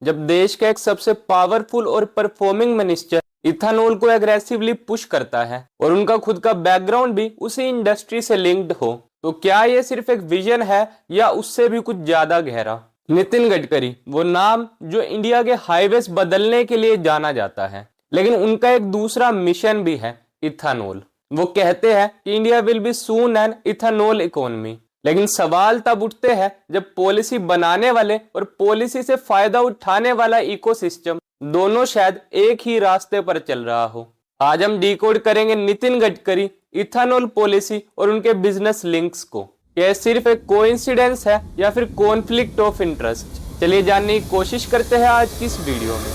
जब देश का एक सबसे पावरफुल और परफॉर्मिंग मिनिस्टर इथानॉल को एग्रेसिवली पुश करता है और उनका खुद का बैकग्राउंड भी उसी इंडस्ट्री से लिंक्ड हो, तो क्या ये सिर्फ एक विजन है या उससे भी कुछ ज्यादा गहरा। नितिन गडकरी वो नाम जो इंडिया के हाईवेज बदलने के लिए जाना जाता है, लेकिन उनका एक दूसरा मिशन भी है, इथानॉल। वो कहते हैं कि India will be soon an ethanol economy, लेकिन सवाल तब उठते हैं जब पॉलिसी बनाने वाले और पॉलिसी से फायदा उठाने वाला इकोसिस्टम दोनों शायद एक ही रास्ते पर चल रहा हो। आज हम डिकोड करेंगे नितिन गडकरी, इथानॉल पॉलिसी और उनके बिजनेस लिंक्स को। यह सिर्फ एक कोइंसिडेंस है या फिर कॉन्फ्लिक्ट ऑफ इंटरेस्ट? चलिए जानने की कोशिश करते हैं आज की इस वीडियो में।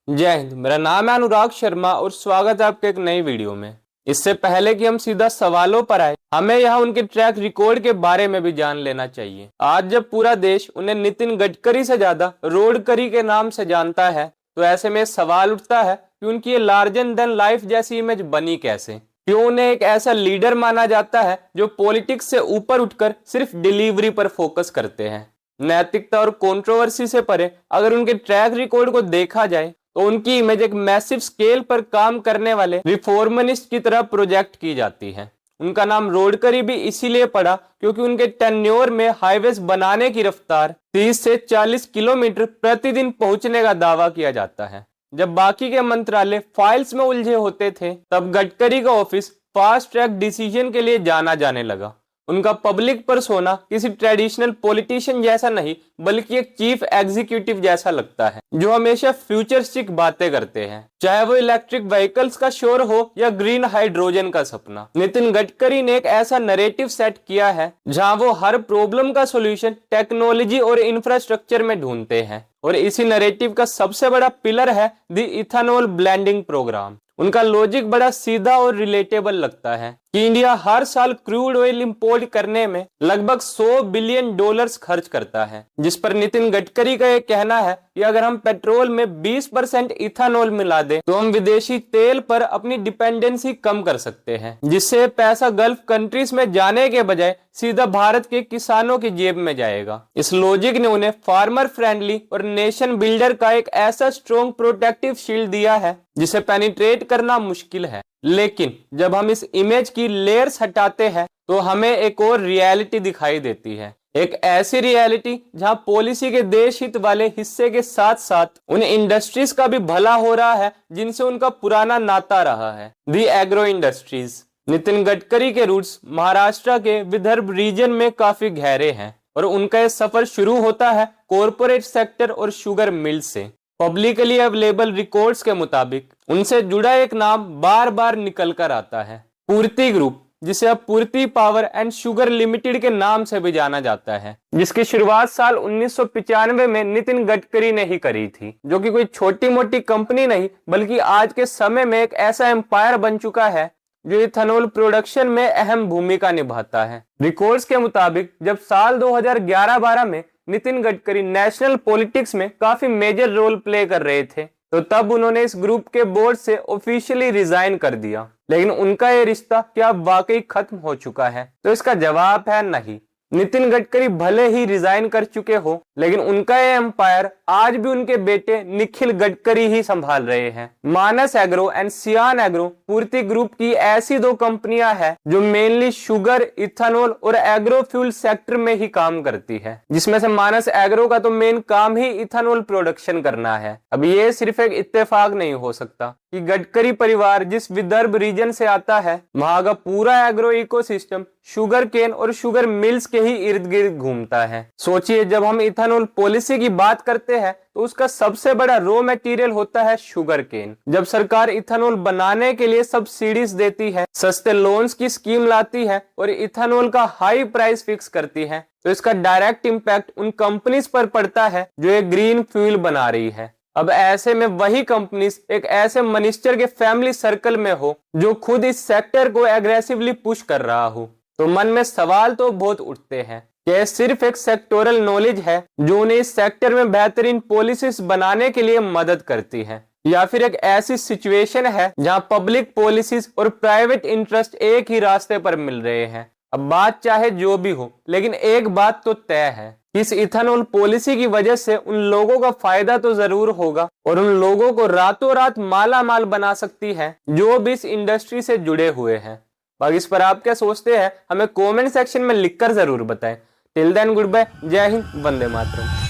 जय हिंद, मेरा नाम है अनुराग शर्मा और स्वागत है आपके एक नई वीडियो में। इससे पहले कि हम सीधा सवालों पर आए, हमें यहाँ उनके ट्रैक रिकॉर्ड के बारे में भी जान लेना चाहिए। आज जब पूरा देश उन्हें नितिन गडकरी से ज्यादा रोडकरी के नाम से जानता है, तो ऐसे में सवाल उठता है कि उनकी ये लार्जर देन लाइफ जैसी इमेज बनी कैसे। क्यों उन्हें एक ऐसा लीडर माना जाता है जो पॉलिटिक्स से ऊपर उठकर सिर्फ डिलीवरी पर फोकस करते हैं। नैतिकता और कंट्रोवर्सी से परे अगर उनके ट्रैक रिकॉर्ड को देखा जाए तो उनकी इमेज एक मैसिव स्केल पर काम करने वाले रिफॉर्मिस्ट की तरह प्रोजेक्ट की जाती है। उनका नाम रोडकरी भी इसीलिए पड़ा क्योंकि उनके टेन्योर में हाईवेज बनाने की रफ्तार 30 से 40 किलोमीटर प्रतिदिन पहुंचने का दावा किया जाता है। जब बाकी के मंत्रालय फाइल्स में उलझे होते थे, तब गडकरी का ऑफिस फास्ट ट्रैक डिसीजन के लिए जाना जाने लगा। उनका पब्लिक पर्सोना किसी ट्रेडिशनल पॉलिटिशियन जैसा नहीं, बल्कि एक चीफ एग्जीक्यूटिव जैसा लगता है जो हमेशा फ्यूचरिस्टिक बातें करते हैं, चाहे वो इलेक्ट्रिक व्हीकल्स का शोर हो या ग्रीन हाइड्रोजन का सपना। नितिन गडकरी ने एक ऐसा नैरेटिव सेट किया है जहां वो हर प्रॉब्लम का सॉल्यूशन टेक्नोलॉजी और इंफ्रास्ट्रक्चर में ढूंढते हैं, और इसी नैरेटिव का सबसे बड़ा पिलर है द इथानॉल ब्लेंडिंग प्रोग्राम। उनका लॉजिक बड़ा सीधा और रिलेटेबल लगता है कि इंडिया हर साल क्रूड ऑयल इंपोर्ट करने में लगभग $100 बिलियन खर्च करता है, जिस पर नितिन गडकरी का यह कहना है कि अगर हम पेट्रोल में 20% इथानॉल मिला दें तो हम विदेशी तेल पर अपनी डिपेंडेंसी कम कर सकते हैं, जिससे पैसा गल्फ कंट्रीज में जाने के बजाय सीधा भारत के किसानों की जेब में जाएगा। इस लॉजिक ने उन्हें फार्मर फ्रेंडली और नेशन बिल्डर का एक ऐसा स्ट्रॉन्ग प्रोटेक्टिव शील्ड दिया है जिसे पेनिट्रेट करना मुश्किल है। लेकिन जब हम इस इमेज की लेयर्स हटाते हैं तो हमें एक और रियलिटी दिखाई देती है, एक ऐसी रियलिटी जहां पॉलिसी के देश हित वाले हिस्से के साथ साथ उन इंडस्ट्रीज का भी भला हो रहा है जिनसे उनका पुराना नाता रहा है, दी एग्रो इंडस्ट्रीज। नितिन गडकरी के रूट्स महाराष्ट्र के विदर्भ रीजन में काफी गहरे हैं और उनका यह सफर शुरू होता है कॉरपोरेट सेक्टर और शुगर मिल से। पब्लिकली अवेलेबल रिकॉर्ड्स के मुताबिक उनसे जुड़ा एक नाम बार बार निकल कर आता है, पूर्ति ग्रुप, जिसे अब पूर्ति पावर एंड शुगर लिमिटेड के नाम से भी जाना जाता है, जिसकी शुरुआत साल 1995 में नितिन गडकरी ने ही करी थी, जो कि कोई छोटी मोटी कंपनी नहीं बल्कि आज के समय में एक ऐसा एम्पायर बन चुका है जो इथेनॉल प्रोडक्शन में अहम भूमिका निभाता है। रिकॉर्ड्स के मुताबिक जब साल 2011-12 में नितिन गडकरी नेशनल पॉलिटिक्स में काफी मेजर रोल प्ले कर रहे थे, तो तब उन्होंने इस ग्रुप के बोर्ड से ऑफिशियली रिजाइन कर दिया। लेकिन उनका ये रिश्ता क्या वाकई खत्म हो चुका है? तो इसका जवाब है नहीं। नितिन गडकरी भले ही रिजाइन कर चुके हो, लेकिन उनका ये एम्पायर आज भी उनके बेटे निखिल गडकरी ही संभाल रहे हैं। मानस एग्रो एंड सियान एग्रो पूर्ति ग्रुप की ऐसी दो कंपनियां हैं जो मेनली शुगर, इथेनॉल और एग्रो फ्यूल सेक्टर में ही काम करती है, जिसमें से मानस एग्रो का तो मेन काम ही इथेनॉल प्रोडक्शन करना है। अब ये सिर्फ एक इत्तेफाक नहीं हो सकता कि गडकरी परिवार जिस विदर्भ रीजन से आता है, वहां का पूरा एग्रो इकोसिस्टम शुगर केन और शुगर मिल्स के ही इर्द गिर्द घूमता है। सोचिए, जब हम इथेनॉल पॉलिसी की बात करते हैं तो उसका सबसे बड़ा रॉ मटेरियल होता है शुगर केन। जब सरकार इथेनॉल बनाने के लिए सब्सिडीज देती है, सस्ते लोन्स की स्कीम लाती है और इथेनॉल का हाई प्राइस फिक्स करती है, तो इसका डायरेक्ट इम्पैक्ट उन कंपनीज पर पड़ता है जो एक ग्रीन फ्यूल बना रही है। अब ऐसे में वही कंपनीज एक ऐसे मिनिस्टर के फैमिली सर्कल में हो जो खुद इस सेक्टर को एग्रेसिवली पुश कर रहा हो, तो मन में सवाल तो बहुत उठते हैं। यह सिर्फ एक सेक्टोरल नॉलेज है जो उन्हें इस सेक्टर में बेहतरीन पॉलिसीज बनाने के लिए मदद करती है, या फिर एक ऐसी सिचुएशन है जहां पब्लिक पॉलिसीज और प्राइवेट इंटरेस्ट एक ही रास्ते पर मिल रहे हैं। अब बात चाहे जो भी हो, लेकिन एक बात तो तय है, इस इथेनॉल पॉलिसी की वजह से उन लोगों का फायदा तो जरूर होगा और उन लोगों को रातों रात माला माल बना सकती है जो भी इस इंडस्ट्री से जुड़े हुए हैं। बाकी इस पर आप क्या सोचते हैं हमें कमेंट सेक्शन में लिखकर जरूर बताएं। टिल देन गुड बाय, जय हिंद, वंदे मातरम।